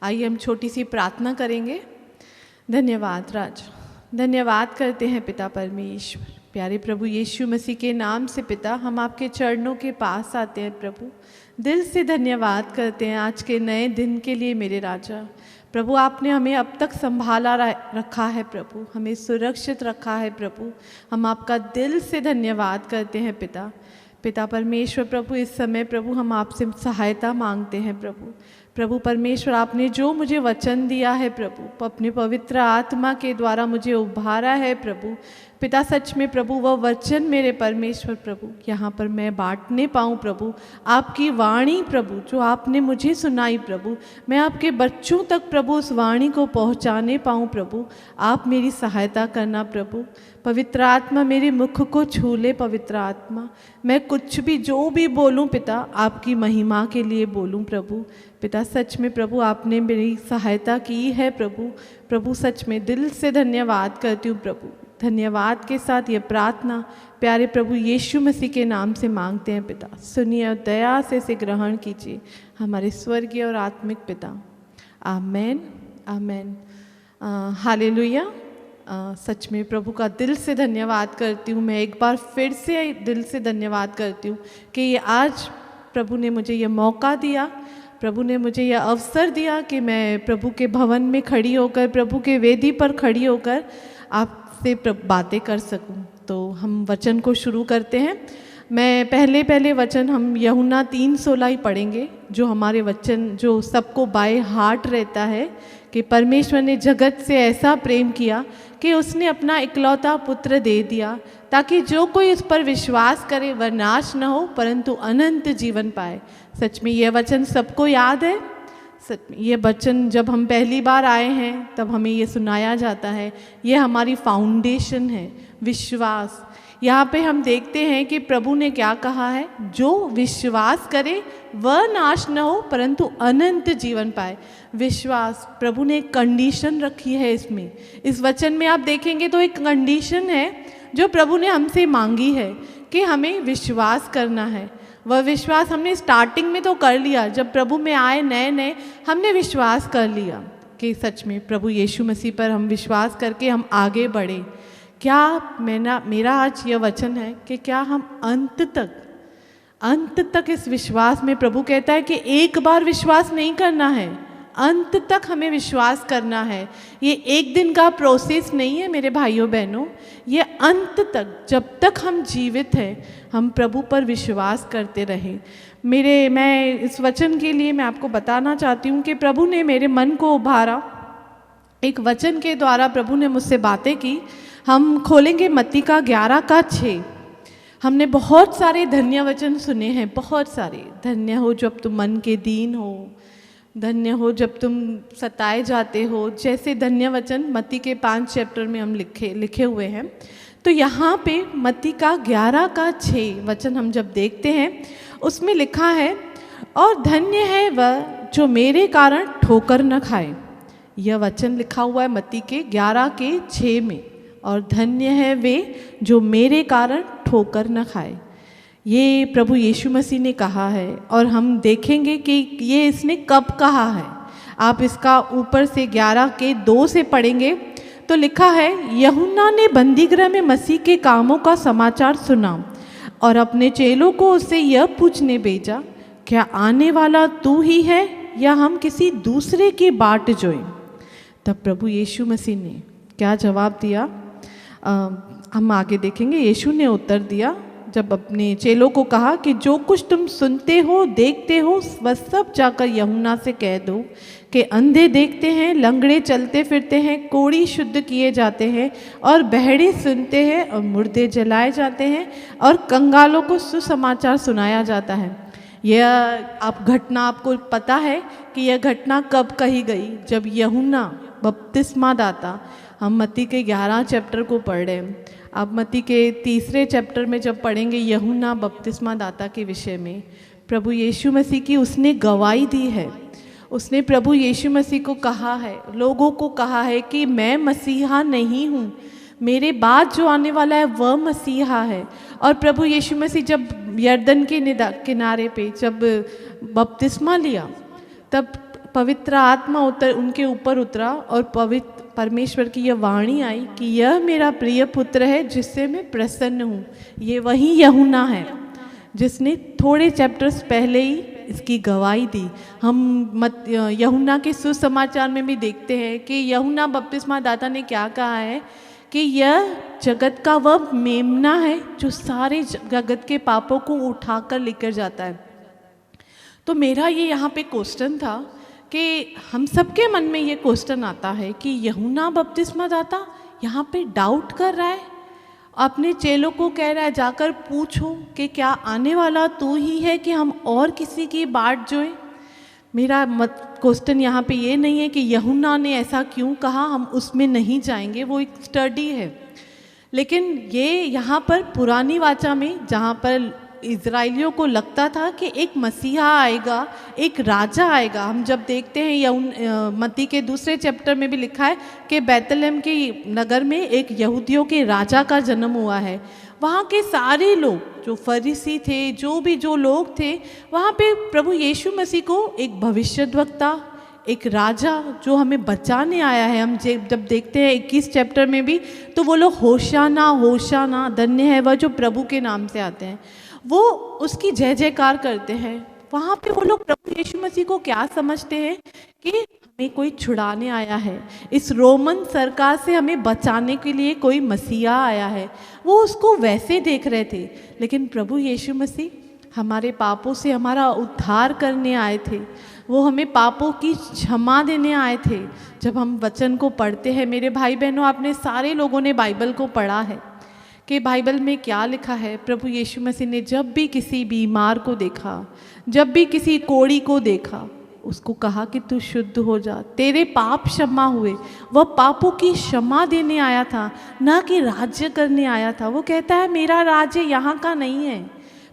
आइए हम छोटी सी प्रार्थना करेंगे। धन्यवाद राज, धन्यवाद करते हैं पिता परमेश्वर। प्यारे प्रभु यीशु मसीह के नाम से पिता, हम आपके चरणों के पास आते हैं प्रभु। दिल से धन्यवाद करते हैं आज के नए दिन के लिए मेरे राजा। प्रभु आपने हमें अब तक संभाला रखा है प्रभु, हमें सुरक्षित रखा है प्रभु। हम आपका दिल से धन्यवाद करते हैं पिता। पिता परमेश्वर प्रभु, इस समय प्रभु हम आपसे सहायता मांगते हैं प्रभु। प्रभु परमेश्वर, आपने जो मुझे वचन दिया है प्रभु, अपने पवित्र आत्मा के द्वारा मुझे उभारा है प्रभु पिता, सच में प्रभु वह वचन मेरे परमेश्वर प्रभु यहाँ पर मैं बांटने पाऊँ प्रभु। आपकी वाणी प्रभु जो आपने मुझे सुनाई प्रभु, मैं आपके बच्चों तक प्रभु उस वाणी को पहुँचाने पाऊँ प्रभु। आप मेरी सहायता करना प्रभु। पवित्र आत्मा मेरे मुख को छू ले। पवित्र आत्मा, मैं कुछ भी जो भी बोलूं पिता, आपकी महिमा के लिए बोलूं प्रभु। पिता सच में प्रभु आपने मेरी सहायता की है प्रभु। प्रभु सच में दिल से धन्यवाद करती हूँ प्रभु। धन्यवाद के साथ ये प्रार्थना प्यारे प्रभु यीशु मसीह के नाम से मांगते हैं पिता। सुनिए और दया से इसे ग्रहण कीजिए हमारे स्वर्गीय और आत्मिक पिता। आमेन आमेन। हालेलुया। सच में प्रभु का दिल से धन्यवाद करती हूँ। मैं एक बार फिर से दिल से धन्यवाद करती हूँ कि ये आज प्रभु ने मुझे ये मौका दिया, प्रभु ने मुझे यह अवसर दिया कि मैं प्रभु के भवन में खड़ी होकर, प्रभु के वेदी पर खड़ी होकर आपसे बातें कर सकूं। तो हम वचन को शुरू करते हैं। मैं पहले वचन हम यूहन्ना 3:16 ही पढ़ेंगे, जो हमारे वचन जो सबको बाय हार्ट रहता है कि परमेश्वर ने जगत से ऐसा प्रेम किया कि उसने अपना इकलौता पुत्र दे दिया, ताकि जो कोई उस पर विश्वास करे वह नाश न हो परंतु अनंत जीवन पाए। सच में यह वचन सबको याद है। सच में ये वचन जब हम पहली बार आए हैं तब हमें ये सुनाया जाता है। ये हमारी फाउंडेशन है, विश्वास। यहाँ पे हम देखते हैं कि प्रभु ने क्या कहा है, जो विश्वास करे वह नाश न हो परंतु अनंत जीवन पाए। विश्वास, प्रभु ने एक कंडीशन रखी है इसमें। इस वचन में आप देखेंगे तो एक कंडीशन है जो प्रभु ने हमसे मांगी है कि हमें विश्वास करना है। वह विश्वास हमने स्टार्टिंग में तो कर लिया, जब प्रभु में आए नए हमने विश्वास कर लिया कि सच में प्रभु यीशु मसीह पर हम विश्वास करके हम आगे बढ़े। क्या मेरा आज यह वचन है कि क्या हम अंत तक इस विश्वास में, प्रभु कहता है कि एक बार विश्वास नहीं करना है, अंत तक हमें विश्वास करना है। ये एक दिन का प्रोसेस नहीं है मेरे भाइयों बहनों, ये अंत तक, जब तक हम जीवित हैं हम प्रभु पर विश्वास करते रहें। मैं इस वचन के लिए मैं आपको बताना चाहती हूँ कि प्रभु ने मेरे मन को उभारा। एक वचन के द्वारा प्रभु ने मुझसे बातें की। हम खोलेंगे मत्ती का 11:6। हमने बहुत सारे धन्य वचन सुने हैं, बहुत सारे। धन्य हो जब तुम मन के दीन हो, धन्य हो जब तुम सताए जाते हो, जैसे धन्य वचन मत्ती के 5 चैप्टर में हम लिखे हुए हैं। तो यहाँ पे मत्ती का 11:6 वचन हम जब देखते हैं उसमें लिखा है, और धन्य है वह जो मेरे कारण ठोकर न खाए। यह वचन लिखा हुआ है मत्ती के 11:6 में, और धन्य है वे जो मेरे कारण ठोकर न खाए। ये प्रभु यीशु मसीह ने कहा है, और हम देखेंगे कि ये इसने कब कहा है। आप इसका ऊपर से 11:2 से पढ़ेंगे तो लिखा है, यूहन्ना ने बंदीगृह में मसीह के कामों का समाचार सुना और अपने चेलों को उससे यह पूछने भेजा, क्या आने वाला तू ही है या हम किसी दूसरे की बाट जोएं? तब प्रभु यीशु मसीह ने क्या जवाब दिया, हम आगे देखेंगे। यीशु ने उत्तर दिया, जब अपने चेलों को कहा कि जो कुछ तुम सुनते हो देखते हो वह सब जाकर यूहन्ना से कह दो कि अंधे देखते हैं, लंगड़े चलते फिरते हैं, कोढ़ी शुद्ध किए जाते हैं और बहरे सुनते हैं और मुर्दे जलाए जाते हैं और कंगालों को सुसमाचार सुनाया जाता है। यह घटना आपको पता है कि यह घटना कब कही गई? जब यूहन्ना बपतिस्मा दाता, हम मत्ती के 11 चैप्टर को पढ़ रहे हैं। आप मत्ती के 3 चैप्टर में जब पढ़ेंगे यूहन्ना बपतिस्मा दाता के विषय में, प्रभु यीशु मसीह की उसने गवाही दी है। उसने प्रभु यीशु मसीह को कहा है, लोगों को कहा है कि मैं मसीहा नहीं हूँ, मेरे बाद जो आने वाला है वह मसीहा है। और प्रभु यीशु मसीह जब यरदन के किनारे पे जब बपतिस्मा लिया, तब पवित्र आत्मा उनके ऊपर उतरा और पवित्र परमेश्वर की यह वाणी आई कि यह मेरा प्रिय पुत्र है जिससे मैं प्रसन्न हूँ। ये वही यूहन्ना है जिसने थोड़े चैप्टर्स पहले ही इसकी गवाही दी। हम यूहन्ना के सुसमाचार में भी देखते हैं कि यूहन्ना बपतिस्मा दाता ने क्या कहा है कि यह जगत का वह मेमना है जो सारे जगत के पापों को उठाकर लेकर जाता है। तो मेरा ये यहाँ पे क्वेश्चन था कि हम सबके मन में ये क्वेश्चन आता है कि यूहन्ना बपतिस्मा दाता यहाँ पे डाउट कर रहा है, अपने चेलों को कह रहा है जाकर पूछो कि क्या आने वाला तू ही है कि हम और किसी की बाट जोएं। मेरा क्वेश्चन यहाँ पे ये नहीं है कि यूहन्ना ने ऐसा क्यों कहा, हम उसमें नहीं जाएंगे, वो एक स्टडी है। लेकिन ये यहाँ पर पुरानी वाचा में जहाँ पर इज़राइलियों को लगता था कि एक मसीहा आएगा, एक राजा आएगा। हम जब देखते हैं मत्ती के दूसरे चैप्टर में भी लिखा है कि बैतलहम के नगर में एक यहूदियों के राजा का जन्म हुआ है। वहाँ के सारे लोग जो फरीसी थे, जो लोग थे, वहाँ पे प्रभु यीशु मसीह को एक भविष्यद्वक्ता, एक राजा जो हमें बचाने आया है। हम जब देखते हैं 21 चैप्टर में भी, तो वो लोग होशाना होशाना, धन्य है वह जो प्रभु के नाम से आते हैं, वो उसकी जय जयकार करते हैं। वहाँ पे वो लोग प्रभु यीशु मसीह को क्या समझते हैं कि हमें कोई छुड़ाने आया है, इस रोमन सरकार से हमें बचाने के लिए कोई मसीहा आया है, वो उसको वैसे देख रहे थे। लेकिन प्रभु यीशु मसीह हमारे पापों से हमारा उद्धार करने आए थे, वो हमें पापों की क्षमा देने आए थे। जब हम वचन को पढ़ते हैं, मेरे भाई बहनों, आपने सारे लोगों ने बाइबल को पढ़ा है कि बाइबल में क्या लिखा है। प्रभु यीशु मसीह ने जब भी किसी बीमार को देखा, जब भी किसी कोढ़ी को देखा, उसको कहा कि तू शुद्ध हो जा, तेरे पाप क्षमा हुए। वह पापों की क्षमा देने आया था, ना कि राज्य करने आया था। वो कहता है मेरा राज्य यहाँ का नहीं है।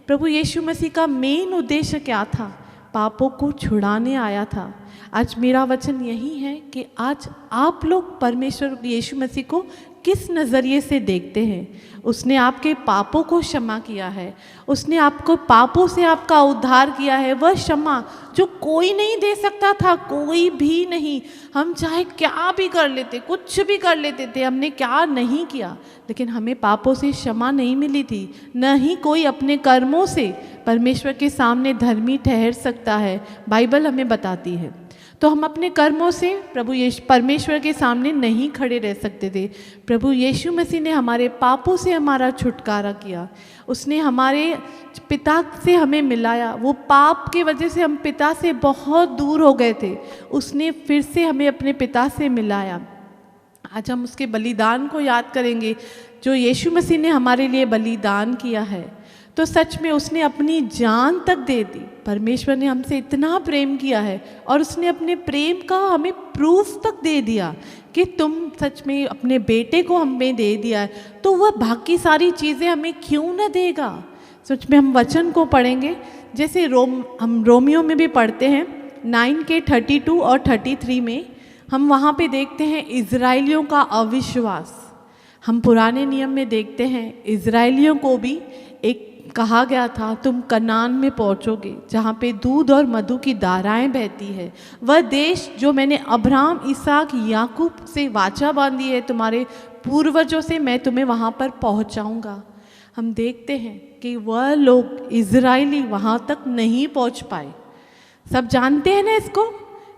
प्रभु यीशु मसीह का मेन उद्देश्य क्या था? पापों को छुड़ाने आया था। आज मेरा वचन यही है कि आज आप लोग परमेश्वर यीशु मसीह को किस नज़रिए से देखते हैं। उसने आपके पापों को क्षमा किया है, उसने आपको पापों से आपका उद्धार किया है। वह क्षमा जो कोई नहीं दे सकता था, कोई भी नहीं। हम चाहे क्या भी कर लेते, कुछ भी कर लेते थे, हमने क्या नहीं किया, लेकिन हमें पापों से क्षमा नहीं मिली थी। न ही कोई अपने कर्मों से परमेश्वर के सामने धर्मी ठहर सकता है, बाइबल हमें बताती है। तो हम अपने कर्मों से परमेश्वर के सामने नहीं खड़े रह सकते थे। प्रभु यीशु मसीह ने हमारे पापों से हमारा छुटकारा किया, उसने हमारे पिता से हमें मिलाया। वो पाप के वजह से हम पिता से बहुत दूर हो गए थे, उसने फिर से हमें अपने पिता से मिलाया। आज हम उसके बलिदान को याद करेंगे, जो यीशु मसीह ने हमारे लिए बलिदान किया है। तो सच में उसने अपनी जान तक दे दी। परमेश्वर ने हमसे इतना प्रेम किया है और उसने अपने प्रेम का हमें प्रूफ तक दे दिया कि तुम सच में अपने बेटे को हमें दे दिया है, तो वह बाकी सारी चीज़ें हमें क्यों न देगा। सच में हम वचन को पढ़ेंगे, जैसे हम रोमियो में भी पढ़ते हैं 9 के 32 और 33 में। हम वहाँ पे देखते हैं इज़राइलियों का अविश्वास। हम पुराने नियम में देखते हैं इज़राइलियों को भी एक कहा गया था, तुम कनान में पहुँचोगे जहाँ पे दूध और मधु की धाराएं बहती है। वह देश जो मैंने अब्राहम, इसहाक, याकूब से वाचा बांधी है, तुम्हारे पूर्वजों से मैं तुम्हें वहाँ पर पहुँचाऊँगा। हम देखते हैं कि वह लोग इज़राइली वहाँ तक नहीं पहुँच पाए। सब जानते हैं ना इसको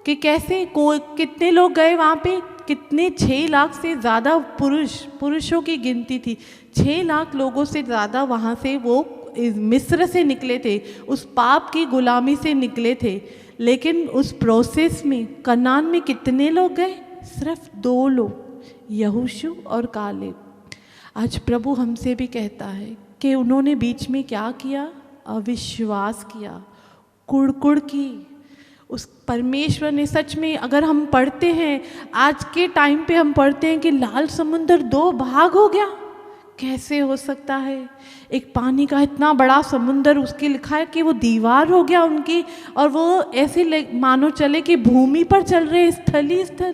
कि कैसे कितने लोग गए वहाँ पे, कितने 6 लाख से ज़्यादा पुरुषों की गिनती थी। 6 लाख लोगों से ज़्यादा वहाँ से वो मिस्र से निकले थे, उस पाप की गुलामी से निकले थे। लेकिन उस प्रोसेस में कनान में कितने लोग गए? सिर्फ 2 लोग, यहोशू और कालेब। आज प्रभु हमसे भी कहता है कि उन्होंने बीच में क्या किया? अविश्वास किया, कुड़कुड़ की। उस परमेश्वर ने सच में, अगर हम पढ़ते हैं आज के टाइम पे, हम पढ़ते हैं कि लाल समुंदर 2 भाग हो गया। कैसे हो सकता है? एक पानी का इतना बड़ा समुंदर, उसके लिखा है कि वो दीवार हो गया उनकी, और वो ऐसे मानो चले कि भूमि पर चल रहे, स्थल ही स्थल।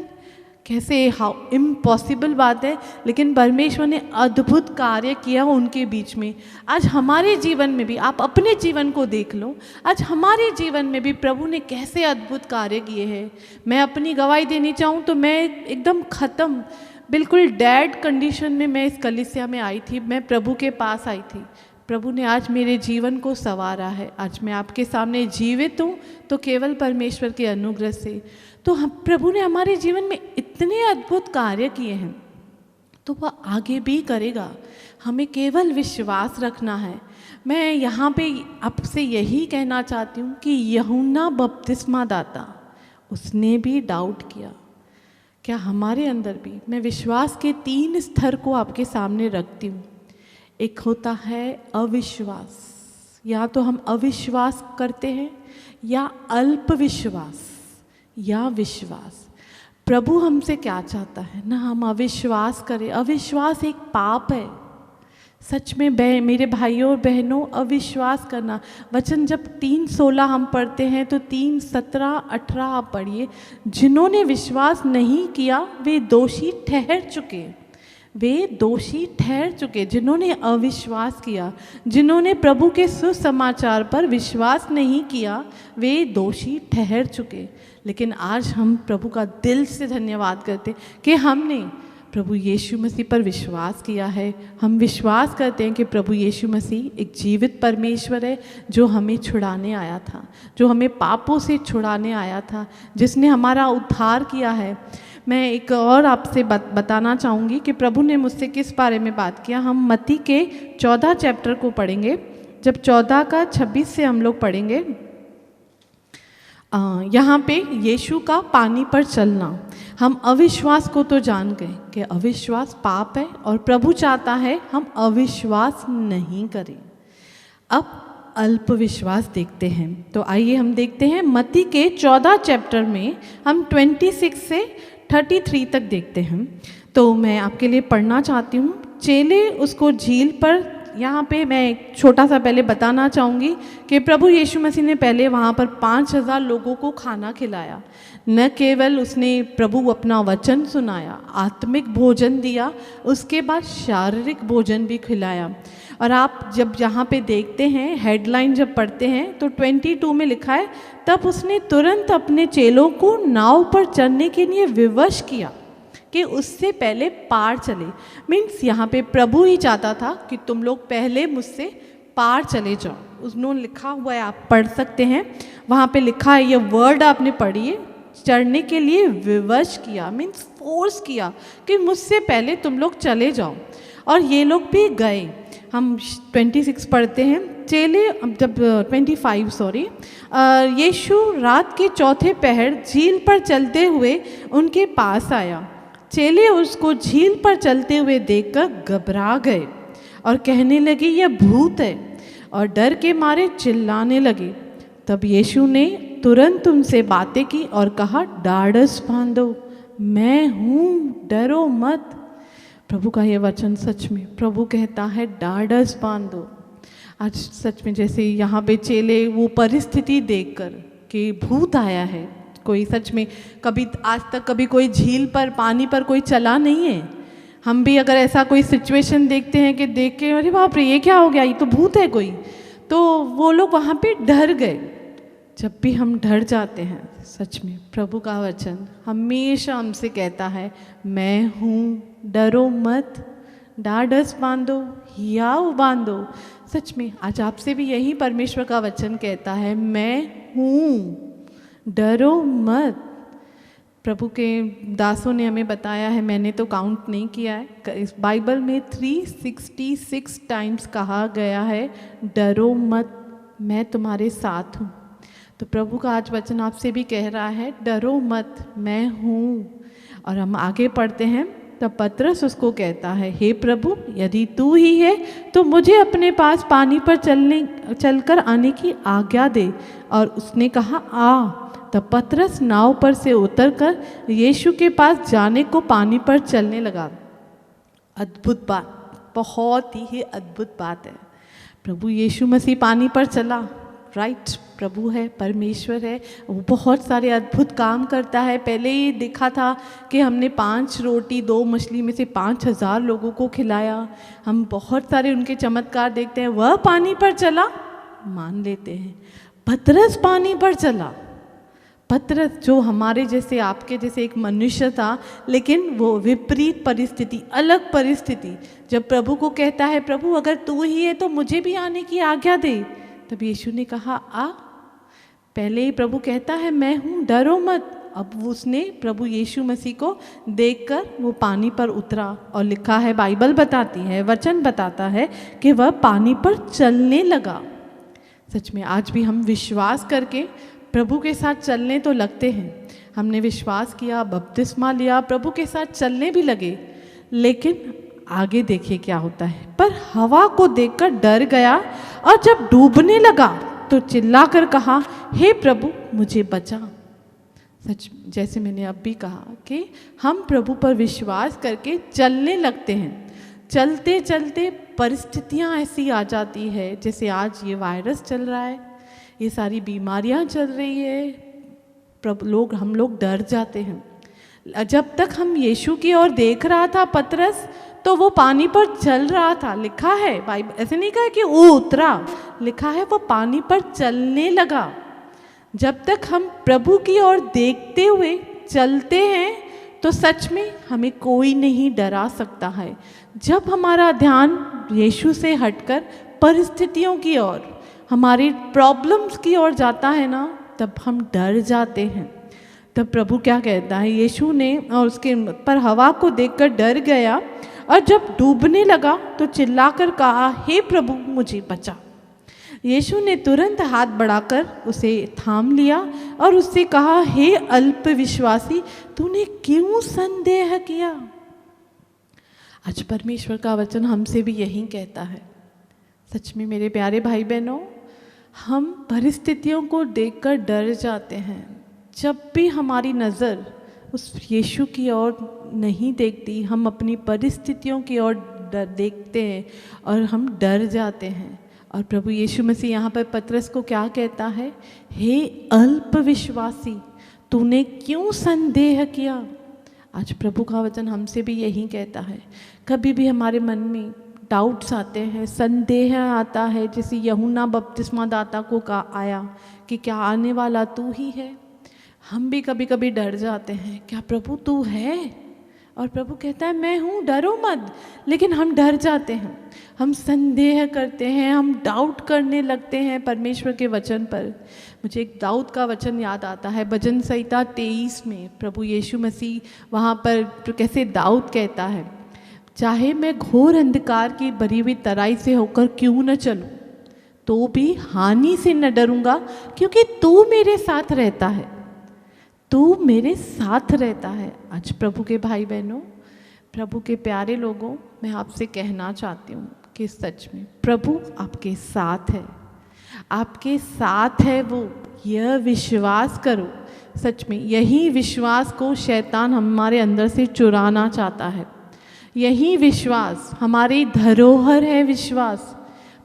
कैसे हाउ इम्पॉसिबल बात है, लेकिन परमेश्वर ने अद्भुत कार्य किया उनके बीच में। आज हमारे जीवन में भी, आप अपने जीवन को देख लो, आज हमारे जीवन में भी प्रभु ने कैसे अद्भुत कार्य किए हैं। मैं अपनी गवाही देनी चाहूँ तो मैं एकदम ख़त्म, बिल्कुल डेड कंडीशन में मैं इस कलीसिया में आई थी, मैं प्रभु के पास आई थी। प्रभु ने आज मेरे जीवन को संवारा है। आज मैं आपके सामने जीवित हूँ तो केवल परमेश्वर के अनुग्रह से। तो हम, प्रभु ने हमारे जीवन में इतने अद्भुत कार्य किए हैं, तो वह आगे भी करेगा। हमें केवल विश्वास रखना है। मैं यहाँ पे आपसे यही कहना चाहती हूँ कि यूहन्ना बपतिस्मा दाता, उसने भी डाउट किया। क्या हमारे अंदर भी, मैं विश्वास के 3 स्तर को आपके सामने रखती हूँ। एक होता है अविश्वास, या तो हम अविश्वास करते हैं, या अल्प विश्वास, या विश्वास। प्रभु हमसे क्या चाहता है ना, हम अविश्वास करें। अविश्वास एक पाप है सच में। मेरे भाइयों और बहनों, अविश्वास करना, वचन जब 3:16 हम पढ़ते हैं तो 3:17-18 आप पढ़िए। जिन्होंने विश्वास नहीं किया वे दोषी ठहर चुके, वे दोषी ठहर चुके। जिन्होंने अविश्वास किया, जिन्होंने प्रभु के सुसमाचार पर विश्वास नहीं किया, वे दोषी ठहर चुके। लेकिन आज हम प्रभु का दिल से धन्यवाद करते कि हमने प्रभु यीशु मसीह पर विश्वास किया है। हम विश्वास करते हैं कि प्रभु यीशु मसीह एक जीवित परमेश्वर है, जो हमें छुड़ाने आया था, जो हमें पापों से छुड़ाने आया था, जिसने हमारा उद्धार किया है। मैं एक और आपसे बताना चाहूँगी कि प्रभु ने मुझसे किस बारे में बात किया। हम मत्ती के 14 चैप्टर को पढ़ेंगे। जब 14 का 26 से हम लोग पढ़ेंगे, यहाँ पे यीशु का पानी पर चलना। हम अविश्वास को तो जान गए कि अविश्वास पाप है और प्रभु चाहता है हम अविश्वास नहीं करें। अब अल्प विश्वास देखते हैं। तो आइए हम देखते हैं मत्ती के 14 चैप्टर में हम 26 से 33 तक देखते हैं। तो मैं आपके लिए पढ़ना चाहती हूँ। चेले उसको झील पर, यहाँ पे मैं एक छोटा सा पहले बताना चाहूँगी कि प्रभु यीशु मसीह ने पहले वहाँ पर 5000 लोगों को खाना खिलाया। न केवल उसने प्रभु अपना वचन सुनाया, आत्मिक भोजन दिया, उसके बाद शारीरिक भोजन भी खिलाया। और आप जब यहाँ पे देखते हैं, हेडलाइन जब पढ़ते हैं तो 22 में लिखा है, तब उसने तुरंत अपने चेलों को नाव पर चढ़ने के लिए विवश किया कि उससे पहले पार चले। मीन्स यहाँ पे प्रभु ही चाहता था कि तुम लोग पहले मुझसे पार चले जाओ। उन्होंने लिखा हुआ है, आप पढ़ सकते हैं, वहाँ पे लिखा है, ये वर्ड आपने पढ़िए, चढ़ने के लिए विवश किया, मीन्स फोर्स किया कि मुझसे पहले तुम लोग चले जाओ। और ये लोग भी गए। हम 26 पढ़ते हैं। चेले, जब 25 सॉरी, यीशु रात के चौथे पहर झील पर चलते हुए उनके पास आया। चेले उसको झील पर चलते हुए देखकर घबरा गए और कहने लगे, यह भूत है, और डर के मारे चिल्लाने लगे। तब यीशु ने तुरंत उनसे बातें की और कहा, ढाढ़स बांधो, मैं हूँ, डरो मत। प्रभु का ये वचन सच में, प्रभु कहता है ढाढ़स बांधो। आज सच में जैसे यहाँ पे चेले वो परिस्थिति देखकर कि भूत आया है, कोई सच में कभी आज तक कभी कोई झील पर, पानी पर कोई चला नहीं है। हम भी अगर ऐसा कोई सिचुएशन देखते हैं कि देख के अरे बाप रे ये क्या हो गया, ये तो भूत है कोई, तो वो लोग वहाँ पे डर गए। जब भी हम डर जाते हैं, सच में प्रभु का वचन हमेशा हमसे कहता है, मैं हूँ, डरो मत, ढाढ़स बांधो, हियाव बांधो। सच में आज आपसे भी यही परमेश्वर का वचन कहता है, मैं हूँ, डरो मत। प्रभु के दासों ने हमें बताया है, मैंने तो काउंट नहीं किया है, इस बाइबल में 366 टाइम्स कहा गया है, डरो मत, मैं तुम्हारे साथ हूँ। तो प्रभु का आज वचन आपसे भी कह रहा है, डरो मत, मैं हूँ। और हम आगे पढ़ते हैं, तब पतरस उसको कहता है, हे प्रभु, यदि तू ही है तो मुझे अपने पास पानी पर चलकर आने की आज्ञा दे। और उसने कहा, आ। तब पतरस नाव पर से उतरकर यीशु के पास जाने को पानी पर चलने लगा। अद्भुत बात, बहुत ही अद्भुत बात है। प्रभु यीशु मसीह पानी पर चला, राइट, प्रभु है, परमेश्वर है, वो बहुत सारे अद्भुत काम करता है। पहले ही देखा था कि हमने 5 रोटी 2 मछली में से 5,000 लोगों को खिलाया। हम बहुत सारे उनके चमत्कार देखते हैं। वह पानी पर चला, मान लेते हैं। पतरस पानी पर चला, पतरस जो हमारे जैसे आपके जैसे एक मनुष्य था, लेकिन वो विपरीत परिस्थिति, अलग परिस्थिति, जब प्रभु को कहता है प्रभु अगर तू ही है तो मुझे भी आने की आज्ञा दे, तब यीशु ने कहा आ। पहले ही प्रभु कहता है मैं हूँ, डरो मत। अब उसने प्रभु यीशु मसीह को देखकर वो पानी पर उतरा, और लिखा है, बाइबल बताती है, वचन बताता है कि वह पानी पर चलने लगा। सच में आज भी हम विश्वास करके प्रभु के साथ चलने तो लगते हैं। हमने विश्वास किया, बपतिस्मा लिया, प्रभु के साथ चलने भी लगे, लेकिन आगे देखिए क्या होता है। पर हवा को देखकर डर गया, और जब डूबने लगा तो चिल्लाकर कहा, हे प्रभु मुझे बचा। सच, जैसे मैंने अब भी कहा कि हम प्रभु पर विश्वास करके चलने लगते हैं। चलते चलते परिस्थितियां ऐसी आ जाती है, जैसे आज ये वायरस चल रहा है, ये सारी बीमारियां चल रही है, हम लोग डर जाते हैं। जब तक हम यीशु की ओर देख रहा था पतरस, तो वो पानी पर चल रहा था। लिखा है बाइबल, ऐसे नहीं कहा कि वो उतरा, लिखा है वो पानी पर चलने लगा। जब तक हम प्रभु की ओर देखते हुए चलते हैं तो सच में हमें कोई नहीं डरा सकता है। जब हमारा ध्यान यीशु से हटकर परिस्थितियों की ओर, हमारी प्रॉब्लम्स की ओर जाता है ना, तब हम डर जाते हैं। तब प्रभु क्या कहता है, यीशु ने और उसके पर हवा को देखकर डर गया, और जब डूबने लगा तो चिल्लाकर कहा, हे प्रभु मुझे बचा। यीशु ने तुरंत हाथ बढ़ाकर उसे थाम लिया और उससे कहा, हे अल्प विश्वासी, तूने क्यों संदेह किया। आज परमेश्वर का वचन हमसे भी यही कहता है। सच में मेरे प्यारे भाई बहनों, हम परिस्थितियों को देखकर डर जाते हैं। जब भी हमारी नज़र उस यीशु की ओर नहीं देखती, हम अपनी परिस्थितियों की ओर देखते हैं और हम डर जाते हैं। और प्रभु यीशु मसीह यहाँ पर पतरस को क्या कहता है, हे अल्प विश्वासी, तूने क्यों संदेह किया। आज प्रभु का वचन हमसे भी यही कहता है। कभी भी हमारे मन में डाउट्स आते हैं, संदेह आता है, जैसे यूहन्ना बपतिस्मा दाता को आया कि क्या आने वाला तू ही है। हम भी कभी कभी डर जाते हैं, क्या प्रभु तू है। और प्रभु कहता है मैं हूँ, डरो मत। लेकिन हम डर जाते हैं, हम संदेह करते हैं, हम डाउट करने लगते हैं परमेश्वर के वचन पर। मुझे एक दाऊद का वचन याद आता है, भजन संहिता 23 में प्रभु यीशु मसीह वहाँ पर कैसे दाऊद कहता है, चाहे मैं घोर अंधकार की भरी हुई तराई से होकर क्यों न चलूं, तो भी हानि से न डरूंगा, क्योंकि तू मेरे साथ रहता है, तू मेरे साथ रहता है। आज प्रभु के भाई बहनों, प्रभु के प्यारे लोगों, मैं आपसे कहना चाहती हूँ कि सच में प्रभु आपके साथ है, आपके साथ है वो, यह विश्वास करो। सच में यही विश्वास को शैतान हमारे अंदर से चुराना चाहता है। यही विश्वास हमारी धरोहर है। विश्वास,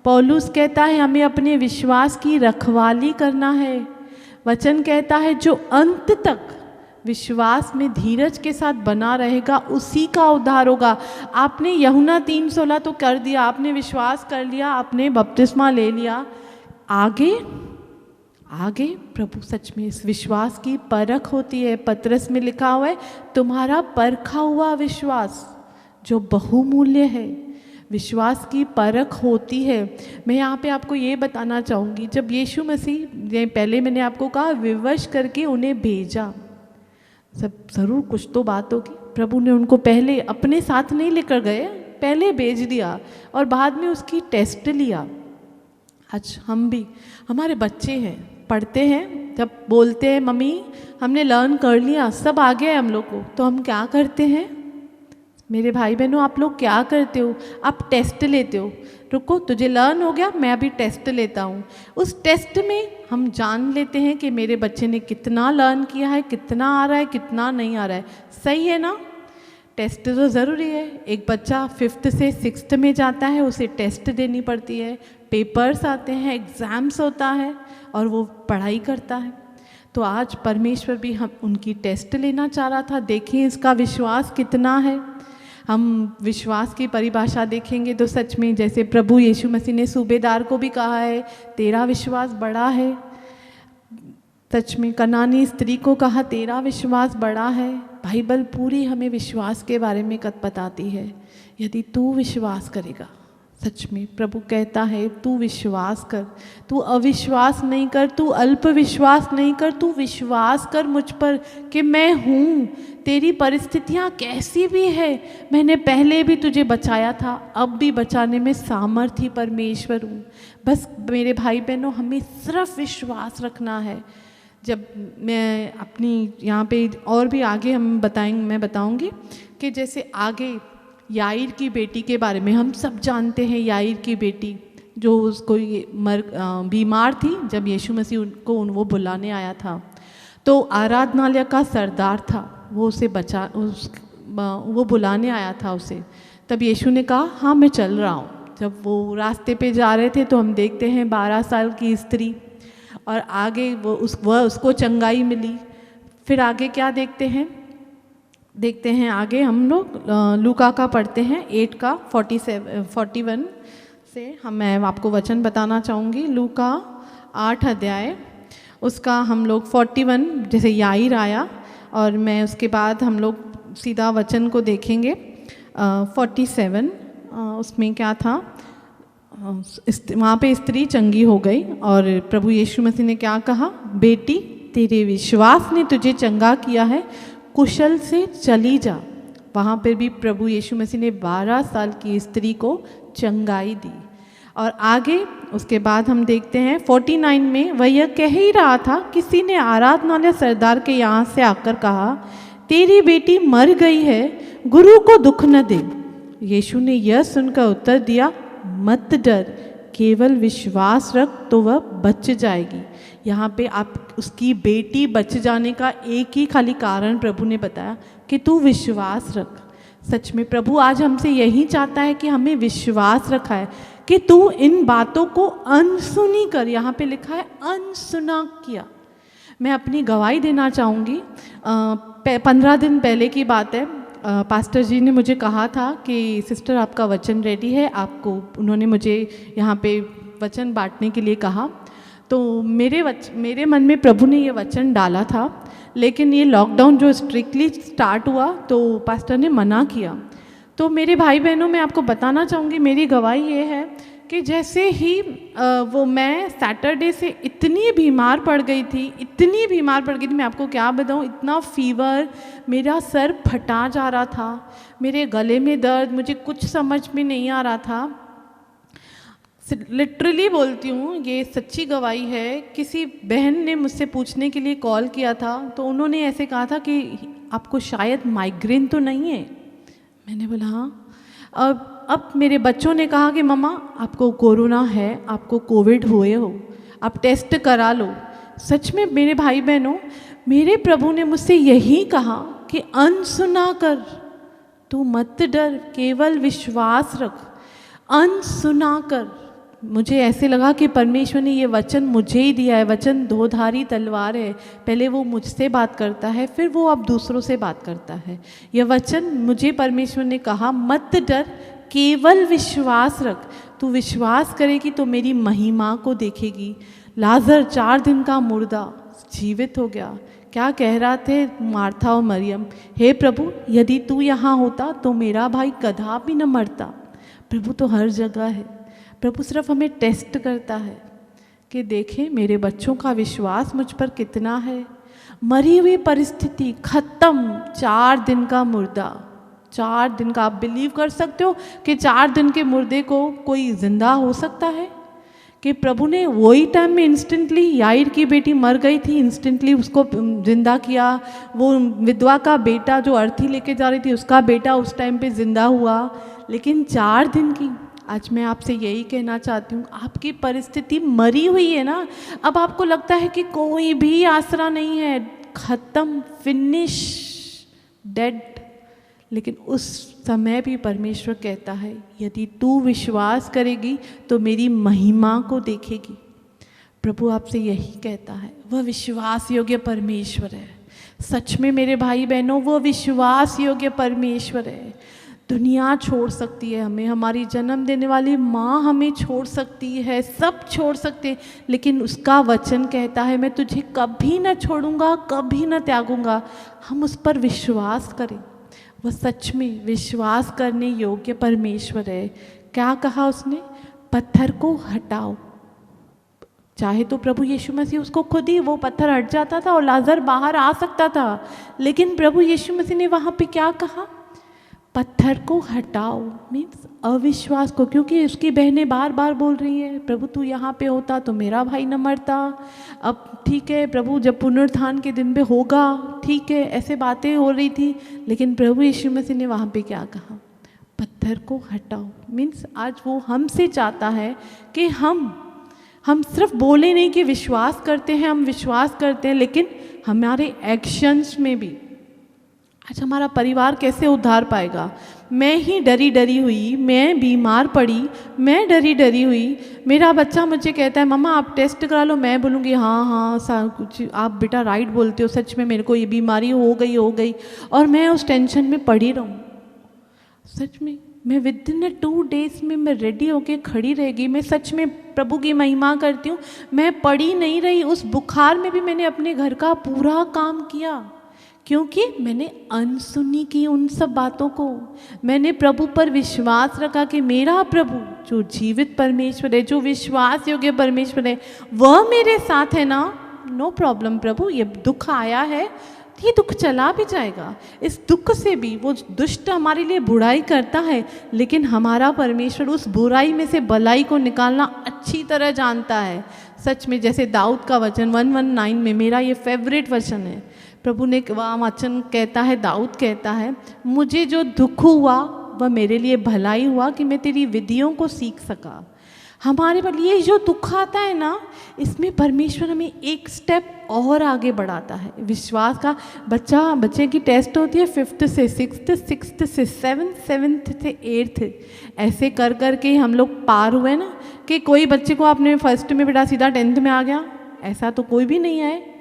पौलुस कहता है हमें अपने विश्वास की रखवाली करना है। वचन कहता है जो अंत तक विश्वास में धीरज के साथ बना रहेगा उसी का उद्धार होगा। आपने यूहन्ना 3:16 तो कर दिया, आपने विश्वास कर लिया, आपने बपतिस्मा ले लिया, आगे आगे प्रभु सच में इस विश्वास की परख होती है। पतरस में लिखा हुआ है, तुम्हारा परखा हुआ विश्वास जो बहुमूल्य है। विश्वास की परख होती है। मैं यहाँ पे आपको ये बताना चाहूँगी, जब यीशु मसीह, पहले मैंने आपको कहा, विवश करके उन्हें भेजा, सब ज़रूर कुछ तो बात होगी। प्रभु ने उनको पहले अपने साथ नहीं लेकर गए, पहले भेज दिया और बाद में उसकी टेस्ट लिया। आज हम भी, हमारे बच्चे हैं, पढ़ते हैं, जब बोलते हैं मम्मी हमने लर्न कर लिया, सब आ गया है हम लोग को, तो हम क्या करते हैं। मेरे भाई बहनों, आप लोग क्या करते हो, आप टेस्ट लेते हो। रुको, तुझे लर्न हो गया, मैं अभी टेस्ट लेता हूँ। उस टेस्ट में हम जान लेते हैं कि मेरे बच्चे ने कितना लर्न किया है, कितना आ रहा है, कितना नहीं आ रहा है। सही है ना। टेस्ट तो ज़रूरी है। एक बच्चा 5th से 6th में जाता है, उसे टेस्ट देनी पड़ती है, पेपर्स आते हैं, एग्ज़ाम्स होता है और वो पढ़ाई करता है। तो आज परमेश्वर भी हम उनकी टेस्ट लेना चाह रहा था। देखिए इसका विश्वास कितना है। हम विश्वास की परिभाषा देखेंगे तो सच में जैसे प्रभु यीशु मसीह ने सूबेदार को भी कहा है, तेरा विश्वास बड़ा है। सच में कनानी स्त्री को कहा, तेरा विश्वास बड़ा है। बाइबल पूरी हमें विश्वास के बारे में बताती है। यदि तू विश्वास करेगा, सच में प्रभु कहता है तू विश्वास कर, तू अविश्वास नहीं कर, तू अल्प विश्वास नहीं कर, तू विश्वास कर मुझ पर कि मैं हूँ। तेरी परिस्थितियाँ कैसी भी है, मैंने पहले भी तुझे बचाया था, अब भी बचाने में सामर्थ्य परमेश्वर हूँ। बस मेरे भाई बहनों, हमें सिर्फ विश्वास रखना है। जब मैं अपनी यहाँ पे और भी आगे मैं बताऊँगी कि जैसे आगे याईर की बेटी के बारे में हम सब जानते हैं। याईर की बेटी जो उसको बीमार थी, जब यीशु मसीह उनको वो बुलाने आया था तो आराधनालय का सरदार था, वो उसे वो बुलाने आया था उसे। तब यीशु ने कहा हाँ मैं चल रहा हूँ। जब वो रास्ते पे जा रहे थे तो हम देखते हैं 12 साल की स्त्री, और आगे वह उसको चंगाई मिली। फिर आगे क्या देखते हैं आगे हम लोग लूका का पढ़ते हैं 8 का 41 से। मैं आपको वचन बताना चाहूँगी। लूका 8 अध्याय उसका हम लोग 41, जैसे याईर आया, और मैं उसके बाद हम लोग सीधा वचन को देखेंगे 47। उसमें क्या था, वहाँ पे स्त्री चंगी हो गई और प्रभु यीशु मसीह ने क्या कहा, बेटी तेरे विश्वास ने तुझे चंगा किया है, कुशल से चली जा। वहाँ पर भी प्रभु यीशु मसीह ने 12 साल की स्त्री को चंगाई दी। और आगे उसके बाद हम देखते हैं 49 में, वह यह कह ही रहा था, किसी ने आराधनालय सरदार के यहाँ से आकर कहा, तेरी बेटी मर गई है, गुरु को दुख न दे। यीशु ने यह सुनकर उत्तर दिया, मत डर, केवल विश्वास रख तो वह बच जाएगी। यहाँ पे आप उसकी बेटी बच जाने का एक ही खाली कारण प्रभु ने बताया कि तू विश्वास रख। सच में प्रभु आज हमसे यही चाहता है कि हमें विश्वास रखा है कि तू इन बातों को अनसुनी कर। यहाँ पे लिखा है अनसुना किया। मैं अपनी गवाही देना चाहूँगी। 15 दिन पहले की बात है, पास्टर जी ने मुझे कहा था कि सिस्टर आपका वचन रेडी है, आपको उन्होंने मुझे यहाँ पे वचन बांटने के लिए कहा। तो मेरे मन में प्रभु ने ये वचन डाला था, लेकिन ये लॉकडाउन जो स्ट्रिक्टली स्टार्ट हुआ तो पास्टर ने मना किया। तो मेरे भाई बहनों, मैं आपको बताना चाहूँगी, मेरी गवाही ये है कि जैसे ही मैं सैटरडे से इतनी बीमार पड़ गई थी, मैं आपको क्या बताऊँ, इतना फीवर, मेरा सर फटा जा रहा था, मेरे गले में दर्द, मुझे कुछ समझ में नहीं आ रहा था। लिटरली बोलती हूँ, ये सच्ची गवाही है। किसी बहन ने मुझसे पूछने के लिए कॉल किया था, तो उन्होंने ऐसे कहा था कि आपको शायद माइग्रेन तो नहीं है। मैंने बोला हाँ। अब मेरे बच्चों ने कहा कि मम्मा आपको कोरोना है, आपको कोविड हुए हो, आप टेस्ट करा लो। सच में मेरे भाई बहनों, मेरे प्रभु ने मुझसे यही कहा कि अनसुना कर, तू मत डर, केवल विश्वास रख, अनसुना कर। मुझे ऐसे लगा कि परमेश्वर ने ये वचन मुझे ही दिया है। वचन दो-धारी तलवार है, पहले वो मुझसे बात करता है, फिर वो अब दूसरों से बात करता है। यह वचन मुझे परमेश्वर ने कहा, मत डर, केवल विश्वास रख। तू विश्वास करेगी तो मेरी महिमा को देखेगी। लाजर 4 दिन का मुर्दा जीवित हो गया। क्या कह रहा थे मार्था और मरियम, हे प्रभु यदि तू यहाँ होता तो मेरा भाई कदापि न मरता। प्रभु तो हर जगह है। प्रभु सिर्फ हमें टेस्ट करता है कि देखें मेरे बच्चों का विश्वास मुझ पर कितना है। मरी हुई परिस्थिति खत्म, 4 दिन का मुर्दा, 4 दिन का। आप बिलीव कर सकते हो कि 4 दिन के मुर्दे को कोई जिंदा हो सकता है? कि प्रभु ने वही टाइम में इंस्टेंटली, याईर की बेटी मर गई थी, इंस्टेंटली उसको जिंदा किया। वो विधवा का बेटा जो अर्थी लेके जा रही थी, उसका बेटा उस टाइम पे जिंदा हुआ। लेकिन 4 दिन की, आज मैं आपसे यही कहना चाहती हूँ, आपकी परिस्थिति मरी हुई है ना, अब आपको लगता है कि कोई भी आसरा नहीं है, खत्म, फिनिश, डेड। लेकिन उस समय भी परमेश्वर कहता है यदि तू विश्वास करेगी तो मेरी महिमा को देखेगी। प्रभु आपसे यही कहता है, वह विश्वास योग्य परमेश्वर है। सच में मेरे भाई बहनों, वो विश्वास योग्य परमेश्वर है। दुनिया छोड़ सकती है हमें, हमारी जन्म देने वाली माँ हमें छोड़ सकती है, सब छोड़ सकते हैं, लेकिन उसका वचन कहता है मैं तुझे कभी न छोड़ूंगा, कभी न त्यागूंगा। हम उस पर विश्वास करें, वह सच में विश्वास करने योग्य परमेश्वर है। क्या कहा उसने? पत्थर को हटाओ। चाहे तो प्रभु यीशु मसीह उसको खुद ही वो पत्थर हट जाता था और लाजर बाहर आ सकता था, लेकिन प्रभु यीशु मसीह ने वहाँ पे क्या कहा? पत्थर को हटाओ। मीन्स अविश्वास को, क्योंकि उसकी बहनें बार बार बोल रही है प्रभु तू यहाँ पे होता तो मेरा भाई न मरता। अब ठीक है प्रभु, जब पुनरुत्थान के दिन पे होगा, ठीक है, ऐसे बातें हो रही थी, लेकिन प्रभु यीशु मसीह ने वहाँ पे क्या कहा? पत्थर को हटाओ। मीन्स आज वो हमसे चाहता है कि हम सिर्फ बोले नहीं कि विश्वास करते हैं, हम विश्वास करते हैं, लेकिन हमारे एक्शंस में भी। आज हमारा परिवार कैसे उद्धार पाएगा? मैं ही डरी डरी हुई, मैं बीमार पड़ी, मैं डरी डरी हुई, मेरा बच्चा मुझे कहता है मम्मा आप टेस्ट करा लो, मैं बोलूँगी हाँ हाँ कुछ आप बेटा राइट बोलते हो, सच में मेरे को ये बीमारी हो गई, और मैं उस टेंशन में पड़ी रहूँ। सच में मैं विदिन 2 days में मैं रेडी होके खड़ी रहेगी। मैं सच में प्रभु की महिमा करती हूँ, मैं पड़ी नहीं रही। उस बुखार में भी मैंने अपने घर का पूरा काम किया, क्योंकि मैंने अनसुनी की उन सब बातों को। मैंने प्रभु पर विश्वास रखा कि मेरा प्रभु जो जीवित परमेश्वर है, जो विश्वास योग्य परमेश्वर है, वह मेरे साथ है ना। नो प्रॉब्लम प्रभु, ये दुख आया है, ये दुख चला भी जाएगा। इस दुख से भी वो दुष्ट हमारे लिए बुराई करता है, लेकिन हमारा परमेश्वर उस बुराई में से भलाई को निकालना अच्छी तरह जानता है। सच में जैसे दाऊद का वचन 119 में, मेरा ये फेवरेट वचन है, प्रभु ने वह वचन कहता है, दाऊद कहता है मुझे जो दुख हुआ वह मेरे लिए भलाई हुआ कि मैं तेरी विधियों को सीख सका। हमारे पर ये जो दुख आता है ना, इसमें परमेश्वर हमें एक स्टेप और आगे बढ़ाता है। विश्वास का बच्चे की टेस्ट होती है 5th से 6th, 6th से 7th, 7th से 8th, ऐसे कर कर के हम लोग पार हुए ना, कि कोई बच्चे को आपने फर्स्ट में बेटा सीधा 10th में आ गया, ऐसा तो कोई भी नहीं है।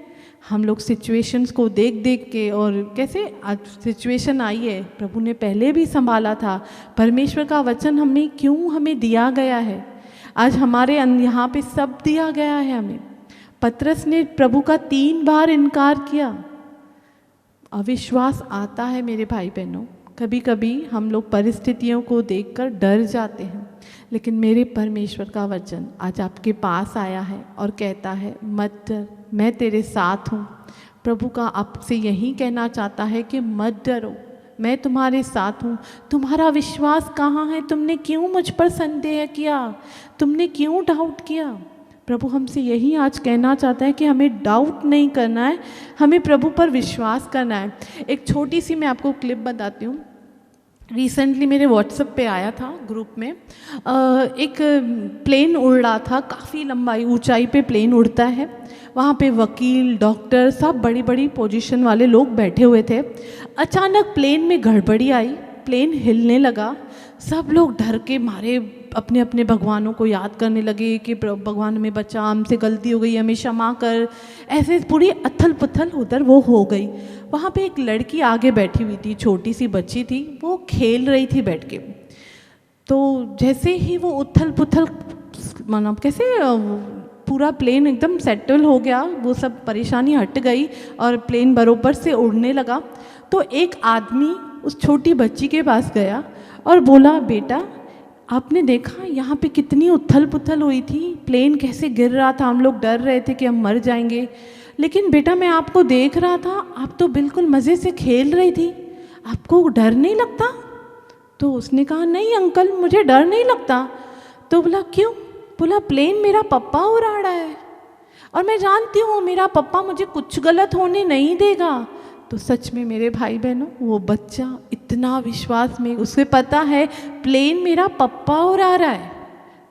हम लोग सिचुएशंस को देख देख के, और कैसे आज सिचुएशन आई है, प्रभु ने पहले भी संभाला था। परमेश्वर का वचन हमें दिया गया है, आज हमारे यहाँ पे सब दिया गया है हमें। पतरस ने प्रभु का 3 बार इनकार किया। अविश्वास आता है मेरे भाई बहनों, कभी कभी हम लोग परिस्थितियों को देखकर डर जाते हैं, लेकिन मेरे परमेश्वर का वचन आज आपके पास आया है और कहता है मत डर, मैं तेरे साथ हूँ। प्रभु का आपसे यही कहना चाहता है कि मत डरो, मैं तुम्हारे साथ हूँ। तुम्हारा विश्वास कहाँ है? तुमने क्यों मुझ पर संदेह किया? तुमने क्यों डाउट किया? प्रभु हमसे यही आज कहना चाहता है कि हमें डाउट नहीं करना है, हमें प्रभु पर विश्वास करना है। एक छोटी सी मैं आपको क्लिप बताती हूँ। रिसेंटली मेरे व्हाट्सएप पे आया था ग्रुप में, एक प्लेन उड़ रहा था, काफ़ी लंबाई ऊंचाई पे प्लेन उड़ता है। वहाँ पे वकील, डॉक्टर, सब बड़ी बड़ी पोजीशन वाले लोग बैठे हुए थे। अचानक प्लेन में गड़बड़ी आई, प्लेन हिलने लगा। सब लोग डर के मारे अपने अपने भगवानों को याद करने लगे कि भगवान हमें बचा, हमसे गलती हो गई, हमें क्षमा कर। ऐसे पूरी अथल पुथल उधर वो हो गई। वहाँ पे एक लड़की आगे बैठी हुई थी, छोटी सी बच्ची थी, वो खेल रही थी बैठ के। तो जैसे ही वो उथल पुथल मतलब कैसे पूरा प्लेन एकदम सेटल हो गया, वो सब परेशानी हट गई और प्लेन बरोबर से उड़ने लगा। तो एक आदमी उस छोटी बच्ची के पास गया और बोला, बेटा आपने देखा यहाँ पे कितनी उथल पुथल हुई थी, प्लेन कैसे गिर रहा था, हम लोग डर रहे थे कि हम मर जाएंगे, लेकिन बेटा मैं आपको देख रहा था, आप तो बिल्कुल मज़े से खेल रही थी, आपको डर नहीं लगता? तो उसने कहा नहीं अंकल मुझे डर नहीं लगता। तो बोला क्यों? बोला प्लेन मेरा पप्पा उड़ा रहा है और मैं जानती हूँ मेरा पप्पा मुझे कुछ गलत होने नहीं देगा। तो सच में मेरे भाई बहनों, वो बच्चा इतना विश्वास में, उसे पता है प्लेन मेरा पप्पा उड़ा रहा है,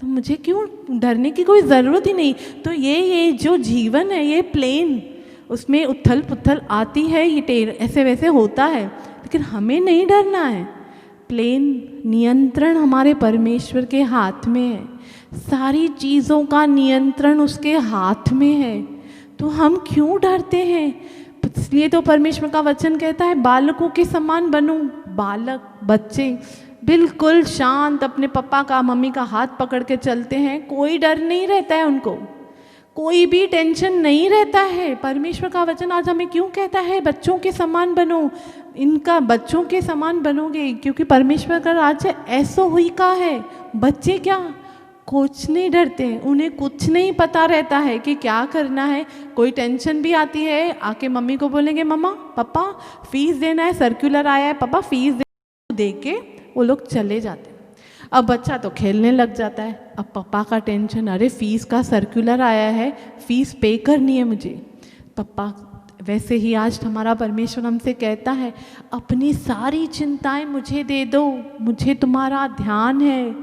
तो मुझे क्यों डरने की कोई ज़रूरत ही नहीं। तो ये जो जीवन है, ये प्लेन, उसमें उथल पुथल आती है, ये ऐसे वैसे होता है, लेकिन हमें नहीं डरना है। प्लेन नियंत्रण हमारे परमेश्वर के हाथ में है, सारी चीज़ों का नियंत्रण उसके हाथ में है, तो हम क्यों डरते हैं? इसलिए तो परमेश्वर का वचन कहता है बालकों के समान बनो। बालक, बच्चे बिल्कुल शांत अपने पापा का, मम्मी का हाथ पकड़ के चलते हैं, कोई डर नहीं रहता है उनको, कोई भी टेंशन नहीं रहता है। परमेश्वर का वचन आज हमें क्यों कहता है बच्चों के समान बनो? इनका बच्चों के समान बनोगे क्योंकि परमेश्वर का राज्य ऐसो हुई का है। बच्चे क्या कुछ नहीं डरते, उन्हें कुछ नहीं पता रहता है कि क्या करना है। कोई टेंशन भी आती है, आके मम्मी को बोलेंगे मम्मा पापा फीस देना है, सर्कुलर आया है पापा फीस दे के वो लोग चले जाते हैं। अब बच्चा तो खेलने लग जाता है, अब पापा का टेंशन, अरे फीस का सर्कुलर आया है, फीस पे करनी है मुझे। पापा वैसे ही आज हमारा परमेश्वर हमसे कहता है अपनी सारी चिंताएं मुझे दे दो, मुझे तुम्हारा ध्यान है।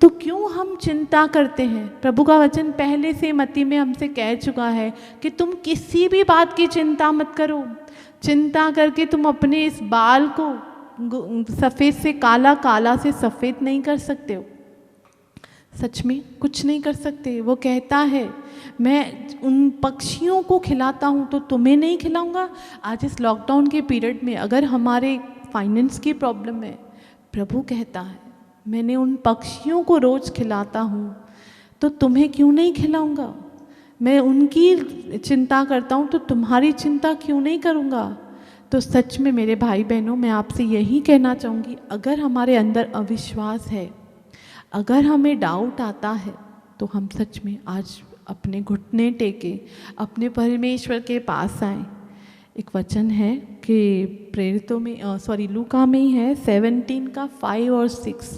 तो क्यों हम चिंता करते हैं? प्रभु का वचन पहले से मत्ती में हमसे कह चुका है कि तुम किसी भी बात की चिंता मत करो। चिंता करके तुम अपने इस बाल को सफ़ेद से काला, काला से सफ़ेद नहीं कर सकते हो। सच में कुछ नहीं कर सकते। वो कहता है मैं उन पक्षियों को खिलाता हूँ तो तुम्हें नहीं खिलाऊंगा। आज इस लॉकडाउन के पीरियड में अगर हमारे फाइनेंस की प्रॉब्लम है, प्रभु कहता है मैंने उन पक्षियों को रोज़ खिलाता हूँ तो तुम्हें क्यों नहीं खिलाऊंगा? मैं उनकी चिंता करता हूँ तो तुम्हारी चिंता क्यों नहीं करूँगा? तो सच में मेरे भाई बहनों, मैं आपसे यही कहना चाहूँगी, अगर हमारे अंदर अविश्वास है, अगर हमें डाउट आता है, तो हम सच में आज अपने घुटने टेके अपने परमेश्वर के पास आएँ। एक वचन है कि प्रेरितों में लूका में ही है 17 का 5 और 6।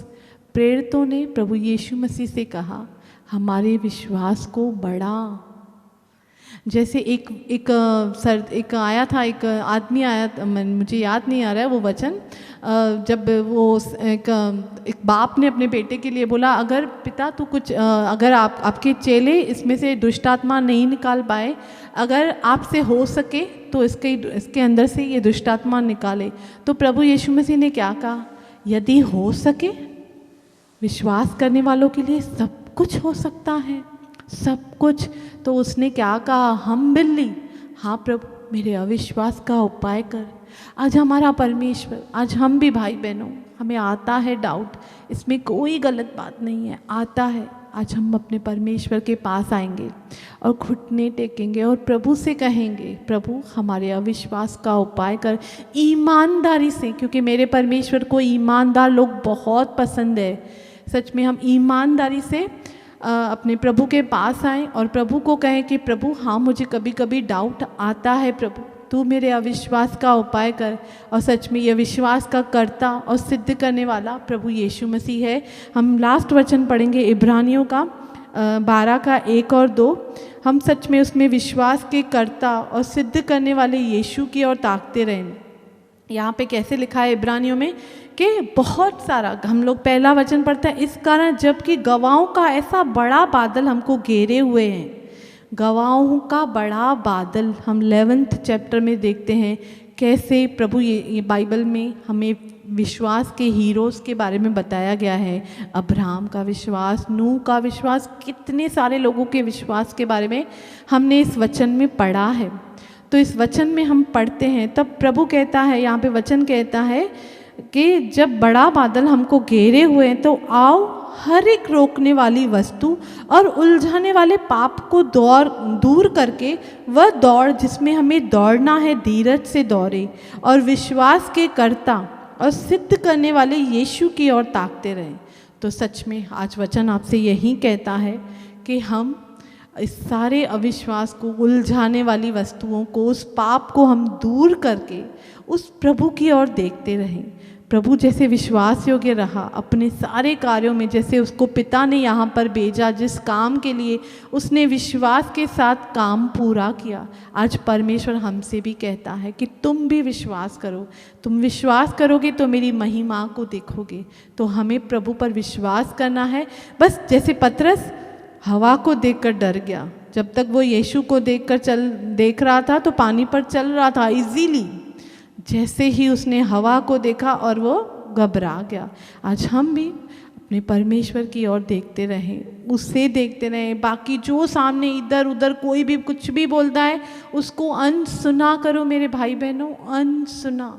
प्रेरितों ने प्रभु यीशु मसीह से कहा हमारे विश्वास को बढ़ा। जैसे एक आया था, एक आदमी आया था, मुझे याद नहीं आ रहा है वो वचन, जब वो एक बाप ने अपने बेटे के लिए बोला अगर पिता तू कुछ अगर आपके चेले इसमें से दुष्ट आत्मा नहीं निकाल पाए, अगर आपसे हो सके तो इसके अंदर से ये दुष्ट आत्मा निकाले। तो प्रभु यीशु मसीह ने क्या कहा? यदि हो सके, विश्वास करने वालों के लिए सब कुछ हो सकता है, सब कुछ। तो उसने क्या कहा? हम बिल्ली, हाँ प्रभु मेरे अविश्वास का उपाय कर। आज हमारा परमेश्वर, आज हम भी भाई बहनों, हमें आता है डाउट, इसमें कोई गलत बात नहीं है, आता है। आज हम अपने परमेश्वर के पास आएंगे और घुटने टेकेंगे और प्रभु से कहेंगे प्रभु हमारे अविश्वास का उपाय कर, ईमानदारी से, क्योंकि मेरे परमेश्वर को ईमानदार लोग बहुत पसंद है। सच में हम ईमानदारी से अपने प्रभु के पास आएँ और प्रभु को कहें कि प्रभु हाँ मुझे कभी कभी डाउट आता है, प्रभु तू मेरे अविश्वास का उपाय कर। और सच में ये विश्वास का कर्ता और सिद्ध करने वाला प्रभु यीशु मसीह है। हम लास्ट वचन पढ़ेंगे इब्रानियों का 12 का 1 और 2। हम सच में उसमें विश्वास के कर्ता और सिद्ध करने वाले यीशु की ओर ताकते रहें। यहाँ पे कैसे लिखा है इब्रानियों में कि बहुत सारा, हम लोग पहला वचन पढ़ते हैं, इस कारण जबकि गवाहों का ऐसा बड़ा बादल हमको घेरे हुए हैं। गवाहों का बड़ा बादल हम 11th चैप्टर में देखते हैं कैसे प्रभु ये बाइबल में हमें विश्वास के हीरोज़ के बारे में बताया गया है। अब्राहम का विश्वास, नूह का विश्वास, कितने सारे लोगों के विश्वास के बारे में हमने इस वचन में पढ़ा है। तो इस वचन में हम पढ़ते हैं तब प्रभु कहता है, यहाँ पे वचन कहता है कि जब बड़ा बादल हमको घेरे हुए हैं तो आओ हर एक रोकने वाली वस्तु और उलझाने वाले पाप को दूर करके वह दौड़ जिसमें हमें दौड़ना है धीरज से दौड़े और विश्वास के कर्ता और सिद्ध करने वाले यीशु की ओर ताकते रहें। तो सच में आज वचन आपसे यही कहता है कि हम इस सारे अविश्वास को, उलझाने वाली वस्तुओं को, उस पाप को हम दूर करके उस प्रभु की ओर देखते रहें। प्रभु जैसे विश्वास योग्य रहा अपने सारे कार्यों में, जैसे उसको पिता ने यहाँ पर भेजा, जिस काम के लिए उसने विश्वास के साथ काम पूरा किया, आज परमेश्वर हमसे भी कहता है कि तुम भी विश्वास करो। तुम विश्वास करोगे तो मेरी महिमा को देखोगे। तो हमें प्रभु पर विश्वास करना है। बस जैसे पतरस हवा को देखकर डर गया, जब तक वो यीशु को देख रहा था तो पानी पर चल रहा था इजीली। जैसे ही उसने हवा को देखा और वो घबरा गया। आज हम भी अपने परमेश्वर की ओर देखते रहें, उससे देखते रहें। बाकी जो सामने इधर उधर कोई भी कुछ भी बोलता है उसको अनसुना करो मेरे भाई बहनों, अनसुना।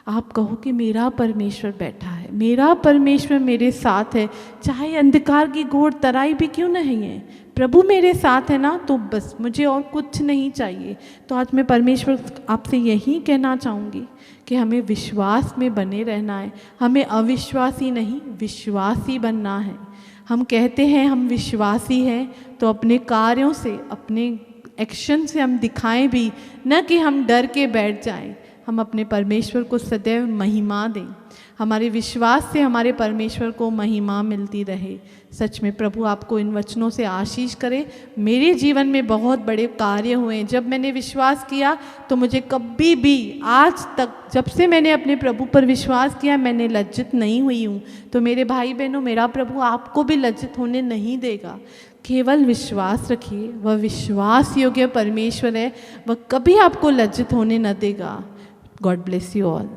आप कहो कि मेरा परमेश्वर बैठा है, मेरा परमेश्वर मेरे साथ है, चाहे अंधकार की घोर तराई भी क्यों नहीं है, प्रभु मेरे साथ है ना, तो बस मुझे और कुछ नहीं चाहिए। तो आज मैं परमेश्वर आपसे यही कहना चाहूँगी कि हमें विश्वास में बने रहना है, हमें अविश्वासी नहीं विश्वासी बनना है। हम कहते हैं हम विश्वासी हैं, तो अपने कार्यों से, अपने एक्शन से हम दिखाएं भी, न कि हम डर के बैठ जाएं। हम अपने परमेश्वर को सदैव महिमा दें, हमारे विश्वास से हमारे परमेश्वर को महिमा मिलती रहे। सच में प्रभु आपको इन वचनों से आशीष करे। मेरे जीवन में बहुत बड़े कार्य हुए। जब मैंने विश्वास किया तो मुझे कभी भी आज तक, जब से मैंने अपने प्रभु पर विश्वास किया, मैंने लज्जित नहीं हुई हूँ। तो मेरे भाई बहनों, मेरा प्रभु आपको भी लज्जित होने नहीं देगा। केवल विश्वास रखिए, वह विश्वास योग्य परमेश्वर है, वह कभी आपको लज्जित होने न देगा। God bless you all.